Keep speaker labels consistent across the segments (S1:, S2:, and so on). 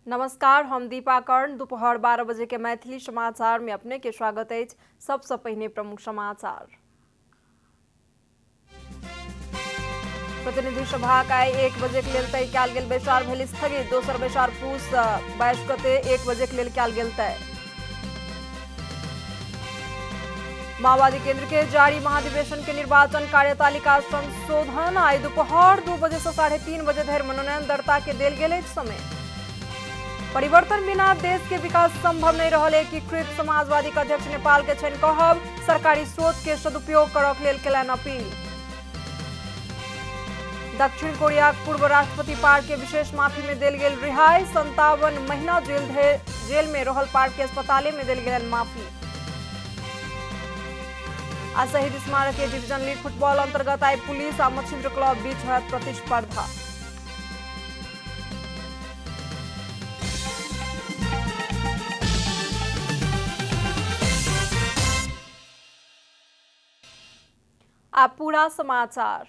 S1: नमस्कार, हम दीपा कर्ण। दोपहर 12 बजे के मैथिली समाचार में अपने के स्वागत है। सबसे पहले प्रमुख समाचार। प्रतिनिधि सभा का 1 बजे के लेल तय कयल गेल बैसार भेल स्थगित। दोसर बैसार पूस 22 गते 1 बजे के लेल कयल गेल तय। माओवादी केंद्र के जारी महाधिवेशन के निर्वाचन कार्यतालिका संशोधन आई दोपहर 2 बजे से 3:30 बजे धरि मनोनयन दर्ता के देल गेल समय। परिवर्तन बिना देश के विकास संभव नहीं रहल। एकीकृत समाजवादी के अध्यक्ष नेपाल के छनि कहब। सरकारी स्रोत के सदुपयोग करक लेल केलनि अपील। दक्षिण कोरिया पूर्व राष्ट्रपति पार्क के विशेष माफी में देल गेल रिहाई। 57 महीना जेल में रहल पार्क के अस्पताले में देल गेल माफी। आ शहीद स्मारक के डिवीजन लीग फुटबॉल अंतर्गत आई पुलिस आ मछिन्द्र क्लब बीच होयत प्रतिस्पर्धा। आप पूरा समाचार।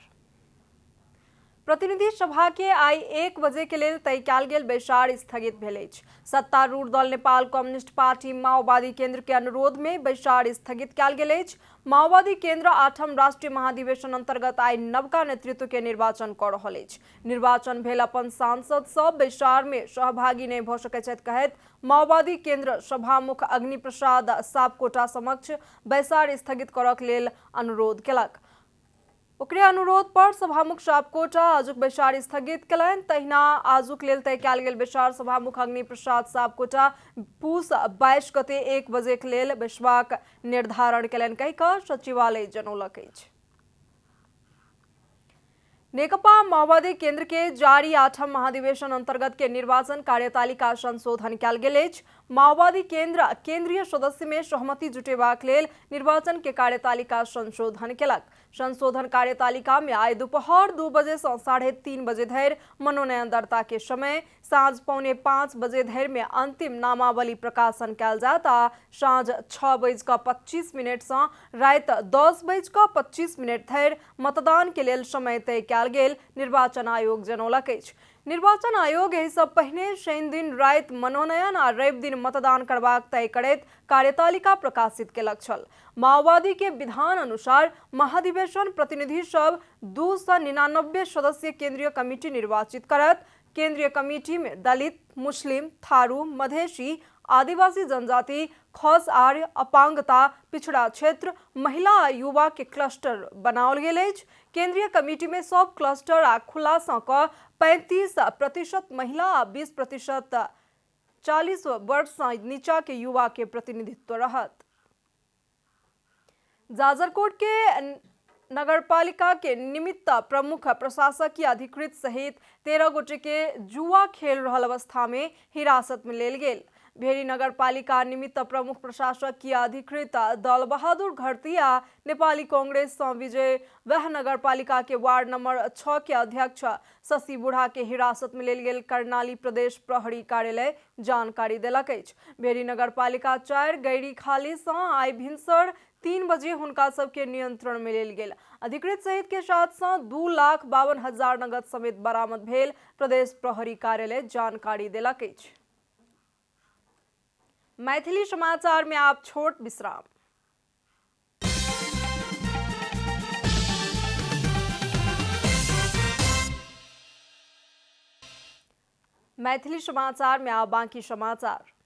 S1: प्रतिनिधि सभा के आई 1 बजे के लेल तय कयल गेल बैसार स्थगित भेल अछि। सत्तारूढ़ दल नेपाल कम्युनिस्ट पार्टी माओवादी केंद्र के अनुरोध में बैसार स्थगित कयल गेल अछि। माओवादी केंद्र 8म राष्ट्रीय महाधिवेशन अंतर्गत आई नवका नेतृत्व के निर्वाचन कर रहल अछि। निर्वाचन भेल अपन सांसद सब बैसार में सहभागी नहीं भ सकैत छथि कहैत माओवादी केंद्र सभामुख अग्नि प्रसाद सापकोटा समक्ष बैसार स्थगित करक लेल अनुरोध केलक। ओकरे अनुरोध पर सभामुख सापकोटा आजुक बैसार स्थगित कयलनि। तहिना आजुक लेल तय कयल गेल बैसार सभामुख अग्नि प्रसाद सापकोटा पूस 22 गते 1 बजे के लेल बैसबाक निर्धारण कयलनि कहि कऽ सचिवालय जनौलक अछि। नेकपा माओवादी केंद्र के जारी 8म महाधिवेशन अंतर्गत के निर्वाचन कार्यतालिका संशोधन कयल गेल अछि। माओवादी केंद्र केंद्रीय सदस्य में सहमति जुटेबाक लेल निर्वाचन के कार्यतालिका संशोधन केलक। संशोधन कार्यतालिका में आई दोपहर 2 बजे से 3:30 बजे धरि मनोनयन दर्ता के समय, साँझ 4:45 बजे धरि में अंतिम नामावली प्रकाशन कयल जायत आ साँझ 6:25 से राति 10:25 धरि मतदान के लेल समय तय कयल गेल निर्वाचन आयोग जनौलक अछि। निर्वाचन आयोग एहि सँ पहिने शनि दिन राति मनोनयन आ रवि दिन मतदान करबाक तय करैत कार्यतालिका प्रकाशित केलक छल। माओवादी के विधान अनुसार महाधिवेशन प्रतिनिधि सब 299 सदस्यीय केंद्रीय कमिटी निर्वाचित करत। केंद्रीय कमिटी में दलित, मुस्लिम, थारू, मधेसी, आदिवासी जनजाति, खस आर्य, अपांगता, पिछड़ा क्षेत्र, महिला आ युवा के क्लस्टर बनाओल गेल अछि। केंद्रीय कमिटी में सब क्लस्टर आ खुला सँ कऽ 35% महिला आ 20% 40 वर्ष से नीचा के युवा के प्रतिनिधित्व रहत। जाजरकोट के नगरपालिका के निमित्त प्रमुख प्रशासकीय अधिकृत सहित 13 गोटे के जुआ खेल रहल अवस्था में हिरासत में लेल गेल। भेरी नगरपालिका निमित्त प्रमुख प्रशासकीय अधिकृत दल बहादुर घरती आ नेपाली कांग्रेस सँ विजय वह नगरपालिका के वार्ड नंबर 6 के अध्यक्ष शशि बुढ़ा के हिरासत में लेल गेल कर्णाली प्रदेश प्रहरी कार्यालय जानकारी देलक अछि। भेरी नगरपालिका 4 गैरी खाली सँ आई भिनसर 3 बजे हुनका सबके नियंत्रण में लेल गेल। अधिकृत सहित के साथ 2,52,000 नगद समेत बरामद भेल प्रदेश प्रहरी कार्यालय जानकारी देलक अछि। मैथिली समाचार में आप छोट विश्राम। मैथिली समाचार में आप बाकी समाचार।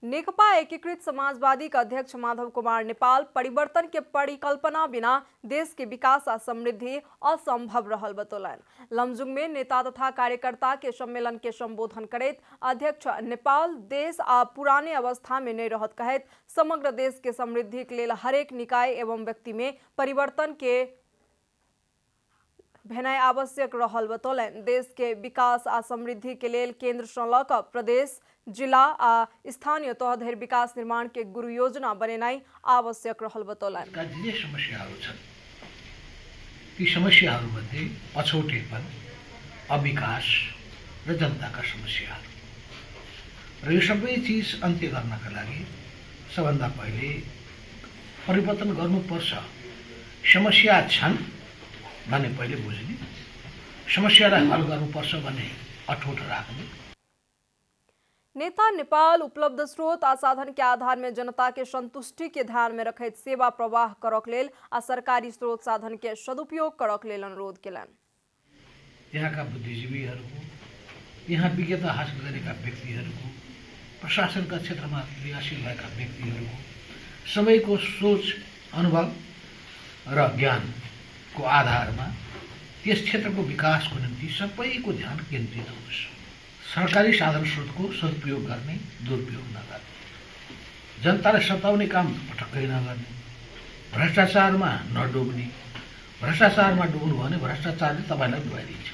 S1: नेकपा एकीकृत समाजवादी का अध्यक्ष माधव कुमार नेपाल परिवर्तन के परिकल्पना बिना देश के विकास आ समृद्धि असंभव रहल बतौलनि। लमजुंग में नेता तथा कार्यकर्ता के सम्मेलन के संबोधन करैत अध्यक्ष नेपाल देश आ पुराने अवस्था में नहीं रहत कहैत समग्र देश के समृद्धि के लेल हरेक निकाय एवं व्यक्ति में परिवर्तन के भेनाइ आवश्यक रहल बतौलनि। देश के विकास आ समृद्धि के लेल केंद्र सँ लऽ कऽ प्रदेश, जिला आ स्थानीय तह धरि विकास निर्माण के गुरु योजना बनेनाइ आवश्यक रहल बतौलनि।
S2: जे समस्याहरू छन् ती समस्याहरूमध्ये पछौटेपन, अविकास र जनताका समस्याहरू र यो सबै चिज अन्त्य गर्नका लागि सबभन्दा पहिले परिवर्तन गर्नुपर्छ। समस्या छन् भने पहिले बुझ्ने, समस्यालाई हल गर्नुपर्छ भने अठोट राख्ने।
S1: नेता नेपाल उपलब्ध स्रोत आ साधन के आधार में जनता के संतुष्टि के ध्यान में रखैत सेवा प्रवाह करक लेल आ सरकारी स्रोत साधन के सदुपयोग करक लेल अनुरोध केलन।
S2: यहाँका बुद्धिजीवीहरूको, यहाँ विज्ञता हासिल गरेका व्यक्तिहरूको, प्रशासनका क्षेत्रमा क्रियाशील भएका व्यक्तिहरूको सबैको सोच, अनुभव र ज्ञानको आधारमा त्यस क्षेत्रको विकासको निम्ति सबैको ध्यान केन्द्रित होस्। सरकारी साधन स्रोतको सदुपयोग गर्ने, दुरुपयोग नगर्ने, जनतालाई सताउने काम पटक्कै नगर्ने, भ्रष्टाचारमा नडुब्ने, भ्रष्टाचारमा डुब्नु भयो भने भ्रष्टाचारले तपाईँलाई डुबाइदिन्छ।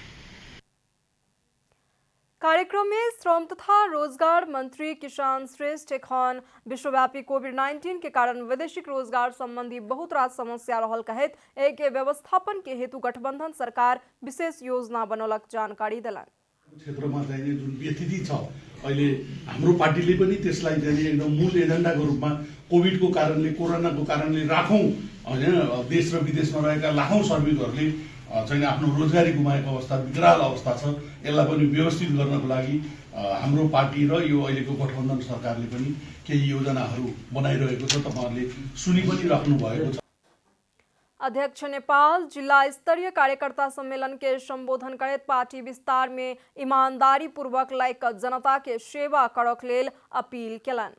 S1: कार्यक्रम में श्रम तथा रोजगार मंत्री किसान श्रेष्ठ खान विश्वव्यापी कोविड-19 के कारण वैदेशिक रोजगार संबंधी बहुत रास समस्या रहल कहित एक व्यवस्थापन के हेतु गठबंधन सरकार विशेष योजना बनौलक जानकारी दिलन।
S3: क्षेत्रमा चाहिँ जुन व्यतिथि छ अहिले हाम्रो पार्टीले पनि त्यसलाई चाहिँ एकदम मूल एजेन्डाको रूपमा कोभिडको कारणले, कोरोनाको कारणले लाखौं हैन देश र विदेशमा रहेका लाखौं श्रमिकहरूले चाहिँ आफ्नो रोजगारी गुमाएको अवस्था, विकराल अवस्था छ। यसलाई पनि व्यवस्थित गर्नको लागि हाम्रो पार्टी र यो अहिलेको गठबन्धन सरकारले पनि केही योजनाहरू बनाइरहेको छ। तपाईहरुले सुनि पनि राख्नु भएको छ।
S1: अध्यक्ष नेपाल जिला स्तरीय कार्यकर्ता सम्मेलन के संबोधन करत पार्टी विस्तार में ईमानदारी पूर्वक लायक जनता के सेवा करक लेल अपील केलन।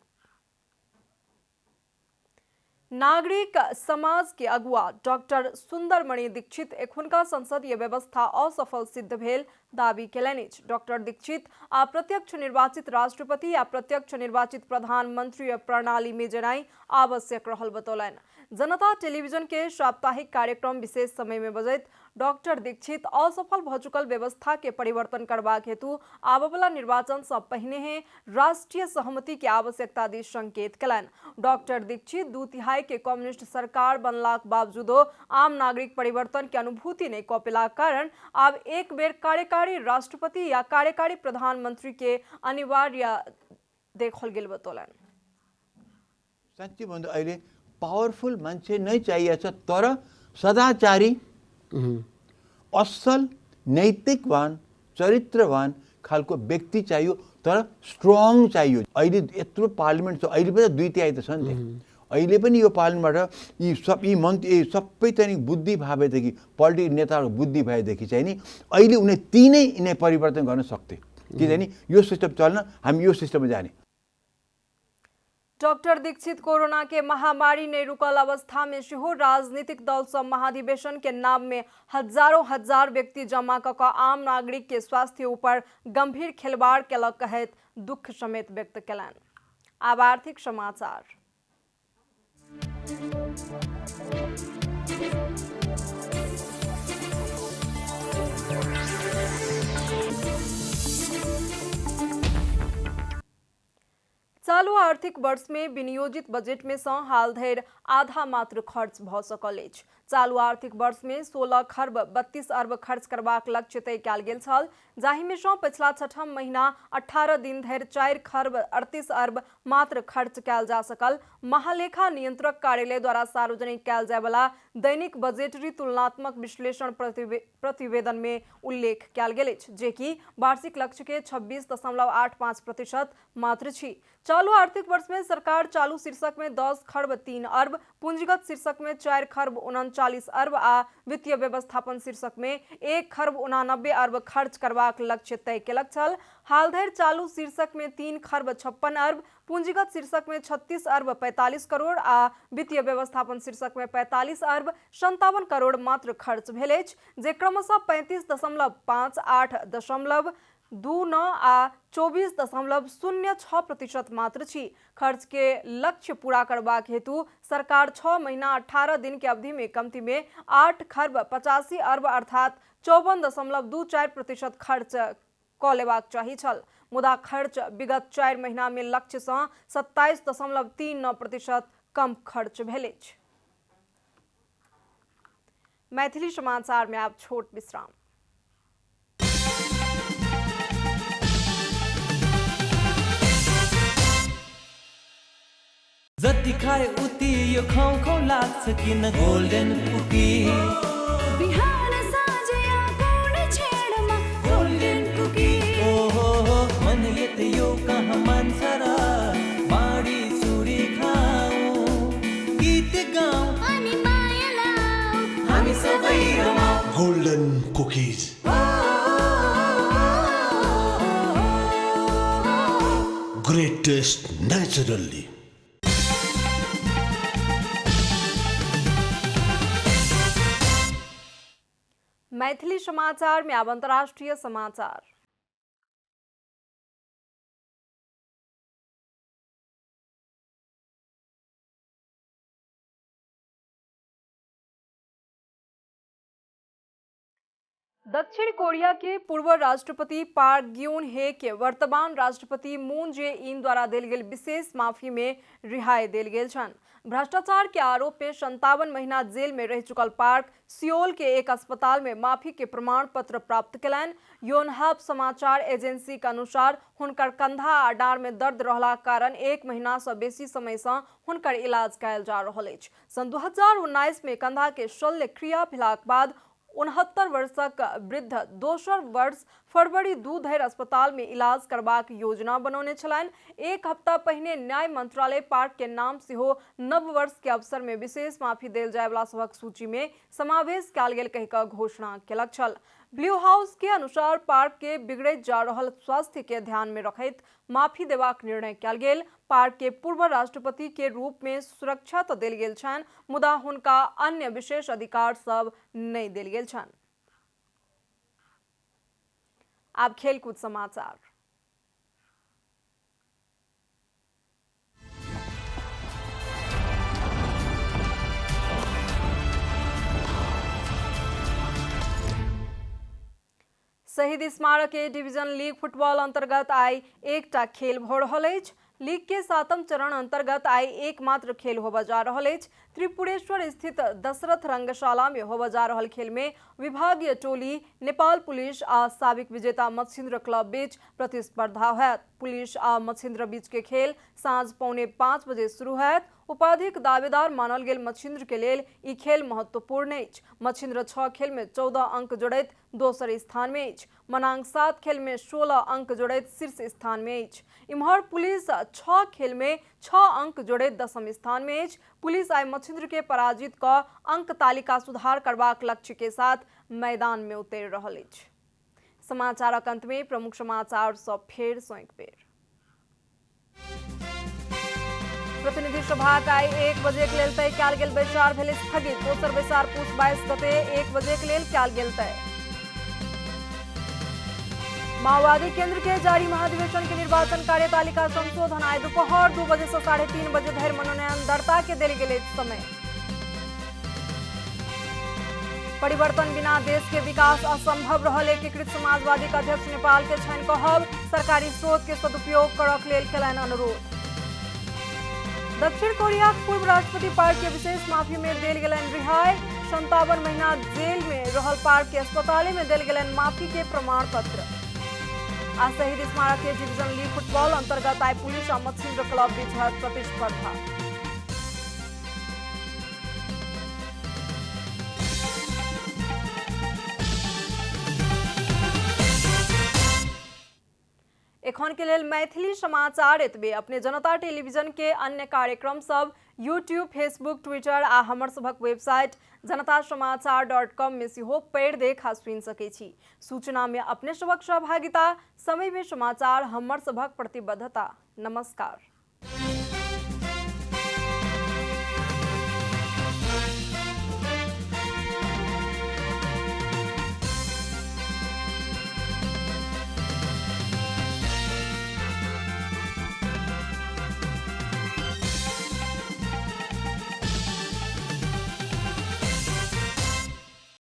S1: नागरिक समाज के अगुवा डॉक्टर सुंदरमणि दीक्षित एखुनका संसदीय व्यवस्था असफल सिद्ध भेल दावी केलनि। डॉक्टर दीक्षित अप्रत्यक्ष निर्वाचित राष्ट्रपति या प्रत्यक्ष निर्वाचित प्रधानमंत्री प्रणाली में जनाई आवश्यक रहल बतौलन। जनता टेलीविजन के साप्ताहिक कार्यक्रम विशेष समय में बजैत डॉक्टर दीक्षित असफल भ चुकल व्यवस्था के परिवर्तन करबाक हेतु आबवला निर्वाचन से पहिने राष्ट्रीय सहमति के आवश्यकता दी संकेत केलन। डॉक्टर दीक्षित 2/3 के कम्युनिस्ट सरकार बनलाक बावजूदो आम नागरिक परिवर्तन के अनुभूति नहीं कपेला कारण अब एक बेर कार्यकारी राष्ट्रपति या कार्यकारी प्रधानमंत्री के अनिवार्य देखल गेल बतौलन।
S4: साँच्चै भन्दा अहिले पावरफुल मान्छे नै चाहिएको छ, तर सदाचारी, असल, नैतिकवान, चरित्रवान खालको व्यक्ति चाहियो, तर स्ट्रङ चाहियो। अहिले यत्रो पार्लिमेन्ट छ, अहिले पनि 2/3 त छ नि त। अहिले पनि यो पार्लिमेन्टबाट यी मन्त्री सबै चाहिँ बुद्धि भएदेखि, पोलिटिकल नेताहरूको बुद्धि भएदेखि चाहिँ नि अहिले उनी तीनै यिनै परिवर्तन गर्न सक्थे कि चाहिँ नि यो सिस्टम चल्न, हामी यो सिस्टममा जाने।
S1: डॉक्टर दीक्षित कोरोना के महामारी ने रुकल अवस्था में सिहो राजनीतिक दल सब महाधिवेशन के नाम में हजारों हजार व्यक्ति जमा क आम नागरिक के स्वास्थ्य ऊपर गंभीर खिलवाड़ केलक कहत दुख समेत व्यक्त केलन। अब आर्थिक समाचार। चालू आर्थिक वर्ष में विनियोजित बजेट में हाल धरि आधा मात्र खर्च भ सकल अछि। चालू आर्थिक वर्ष में 16 खर्ब 32 अर्ब खर्च करबाक लक्ष्य तय कयल गेल छल, जाहिमे सँ पिछला 6 महीना 18 दिन धरि 4 खर्ब 38 अर्ब मात्र खर्च कयल जा सकल महालेखा नियंत्रक कार्यालय द्वारा सार्वजनिक कयल जाय वाला दैनिक बजेटरी तुलनात्मक विश्लेषण प्रतिवेदन में उल्लेख कयल गेल अछि, जे कि वार्षिक लक्ष्य के 26.85% मात्र छी। चालू आर्थिक वर्ष में सरकार चालू शीर्षक में 10 खर्ब 3 अर्ब, पूंजीगत शीर्षक में 4 खर्ब 39 अर्ब आ वित्तीय व्यवस्थापन शीर्षक में 1 खर्ब 89 अर्ब खर्च करबाक लक्ष्य तय केलक छल। हाल धरि चालू शीर्षक में 3 खर्ब 56 अर्ब, पूंजीगत शीर्षक में 36 अर्ब 45 करोड़ आ वित्तीय व्यवस्थापन शीर्षक में 45 अर्ब 57 करोड़ मात्र खर्च भेल अछि, जे क्रमशः 35.58.29 आ 24.06% मात्र छी। खर्च के लक्ष्य पूरा करबाक हेतु सरकार 6 महीना 18 दिन के अवधि में कमती में 8 खर्ब 85 अर्ब अर्थात 54.24% खर्च क लेबाक चाही छल, मुदा खर्च विगत 4 महीना में लक्ष्य से 27.39% कम खर्च भेल अछि। मैथिली समाचार में आप छोट विश्राम।
S5: जति खाए उति यो खाउ खाउ लाग्छ किन गोल्डन कुकी।
S6: बिहान साँझ या गुड छेडमा गोल्डन कुकी।
S5: ओहो मन यत यो कहाँ
S7: golden cookies. Great taste naturally.
S1: Maithili समाचार में अब अंतर्राष्ट्रीय समाचार। दक्षिण कोरिया के पूर्व राष्ट्रपति पार्क ग्यून हे के वर्तमान राष्ट्रपति मून जे इन द्वारा देल गेल विशेष माफी में रिहाई देल गेल छन। भ्रष्टाचार के आरोप में 57 महीना जेल में रह चुकल पार्क सियोल के एक अस्पताल में माफी के प्रमाण पत्र प्राप्त कलन। योनहाप समाचार एजेंसी के अनुसार हुनकर कंधा आ डाँड़ में दर्द रहला कारण 1 महीना से बेसी समय से हुनकर इलाज कयल जा रहल अछि। सन 2019 में कंधा के शल्य क्रिया भेलाक बाद 69 वर्षक वृद्ध दोसर वर्ष फरवरी 2 धरि अस्पताल में इलाज करबाक योजना बनौने छलनि। एक हफ्ता पहिने न्याय मंत्रालय पार्क के नाम सेहो नव वर्ष के अवसर में विशेष माफी देल जाय वाला सभक सूची में समावेश कयल गेल कहि कऽ घोषणा केलक छल। ब्लू हाउस के अनुसार पार्क के बिगड़ैत जा रहल स्वास्थ्य के ध्यान में रखैत माफी देबाक निर्णय कयल गेल। पार्क के पूर्व राष्ट्रपति के रूप में सुरक्षा तऽ देल गेल छनि, मुदा हुनका अन्य विशेष अधिकार सब नहि देल गेल छनि। आब खेलकूद समाचार। शहीद स्मारक के डिवीजन लीग फुटबॉल अंतर्गत आई एकटा खेल भ रहल अछि। लीग के 7म चरण अंतर्गत आई एकमात्र खेल होबा जा रहल अछि। त्रिपुरेश्वर स्थित दशरथ रंगशाला में होबा जा रहल खेल में विभागीय टोली नेपाल पुलिस आ साबिक विजेता मत्स्येन्द्र क्लब बीच प्रतिस्पर्धा होयत। पुलिस आ मत्स्येन्द्र बीच के खेल साँझ 4:45 बजे शुरू होयत। उपाधिक दावेदार मानल गेल मत्स्येन्द्र के लेल ई खेल महत्वपूर्ण अछि। मत्स्येन्द्र 6 खेल में 14 अंक जोड़ैत दोसर स्थान में अछि। मनांग 7 खेल में 16 अंक जोड़ैत शीर्ष स्थान में अछि। इम्हर पुलिस 6 खेल में 6 अंक जोड़ैत 10म स्थान में अछि। पुलिस आई मत्स्येन्द्र के पराजित क अंक तालिका सुधार करबाक लक्ष्य के साथ मैदान में उतरि रहल अछि। समाचारक अंत में प्रमुख समाचार सब फेर सँ एक बेर। प्रतिनिधि सभा आई 1 बजे के लेल तय कयल गेल बैसार भेल स्थगित। दोसर बैसार पूस 22 गते 1 बजे के लेल कयल गेल तय। माओवादी केंद्र के जारी महाधिवेशन के निर्वाचन कार्यतालिका संशोधन आई दोपहर 2 बजे से 3:30 बजे धरि मनोनयन दर्ता के देल गेल समय। परिवर्तन बिना देश के विकास असंभव रहल एकीकृत समाजवादी के अध्यक्ष नेपाल के छनि कहब। सरकारी स्रोत के सदुपयोग करक लेल केलनि अनुरोध। दक्षिण कोरिया पूर्व राष्ट्रपति पार्क के विशेष माफी में देल गेलनि रिहाई। 57 महीना जेल में रहल पार्क के अस्पताल में देल गेलनि माफी के प्रमाण पत्र। आ शहीद स्मारक के डिवीजन लीग फुटबॉल अंतर्गत आई पुलिस और मत्स्येन्द्र क्लब बीच होयत प्रतिस्पर्धा। एखन के लेल मैथिली समाचार एतबे। अपने जनता टेलीविजन के अन्य कार्यक्रम सब यूट्यूब, फेसबुक, ट्विटर आ हमर सभक वेबसाइट जनतासमाचार.com में सेहो पढ़ि देख आ सुनि सकै छी। सूचना में अपने सभक सहभागिता, समय में समाचार हमर सभक प्रतिबद्धता। नमस्कार।